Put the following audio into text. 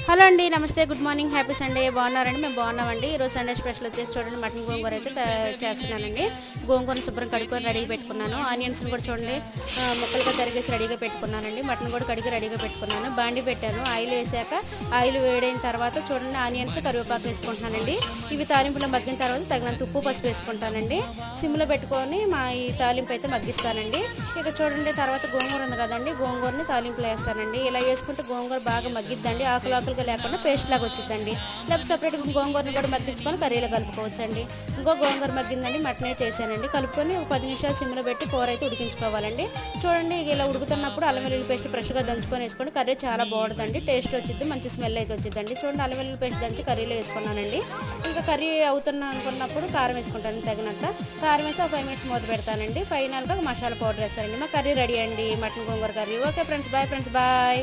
Hello అండి, నమస్తే, good morning, happy Sunday. బాగున్నారండి? మేము బాగున్నామండి. ఈరోజు సండే స్పెషల్ వచ్చేసి చూడండి, మటన్ గోంగూర అయితే చేస్తున్నానండి. గోంగూరను శుభ్రం కడుక్కొని రెడీగా పెట్టుకున్నాను. ఆనియన్స్ని కూడా చూడండి ముక్కలుగా తరిగేసి రెడీగా పెట్టుకున్నానండి. మటన్ కూడా కడిగి రెడీగా పెట్టుకున్నాను. బాండి పెట్టాను. ఆయిల్ వేసాక ఆయిల్ వేడైన తర్వాత చూడండి ఆనియన్స్ కరివేపాకు వేసుకుంటున్నానండి. ఇవి తాలింపులో మగ్గిన తర్వాత తగినంత ఉప్పు పసుపు వేసుకుంటానండి. సిమ్లో పెట్టుకొని ఈ తాలింపు అయితే మగ్గిస్తానండి. ఇక చూడండి తర్వాత గోంగూర ఉంది కదండి, గోంగూరని తాలింపులో వేస్తానండి. ఇలా వేసుకుంటే గోంగూర బాగా మగ్గిద్దండి. ఆకులు లేకుండా పేస్ట్ లాగా వచ్చిందండి. లేకపోతే సపరేట్గా గోంగూరని కూడా మగ్గించుకొని కర్రీలో కలుపుకోవచ్చండి. ఇంకో గోంగూర మగ్గిందండి, మటన్ అయితే వేసానండి. కలుపుకొని ఒక 10 నిమిషాలు సిమ్లో పెట్టి కూర అయితే ఉడికించుకోవాలండి. చూడండి ఇలా ఉడుకుతున్నప్పుడు అల్లం వెల్లుల్లి పేస్ట్ ఫ్రెష్గా దంచుకొని వేసుకోండి. కర్రీ చాలా బాగుంటుందండి, టేస్ట్ వచ్చింది, మంచి స్మెల్ అయితే వచ్చిందండి. చూడండి అల్లం వెల్లుల్లి పేస్ట్ దంచి కర్రీలో వేసుకున్నానండి. ఇంకా కర్రీ అవుతున్నా అనుకున్నప్పుడు కారం వేసుకుంటాను తగినంత. కారం వేసి ఒక 5 మినిట్స్ మూత పెడతానండి. ఫైనల్గా మసాలా పౌడర్ వేస్తానండి. మా కర్రీ రెడీ అండి, mutton gongura curry. Okay friends, bye friends, bye.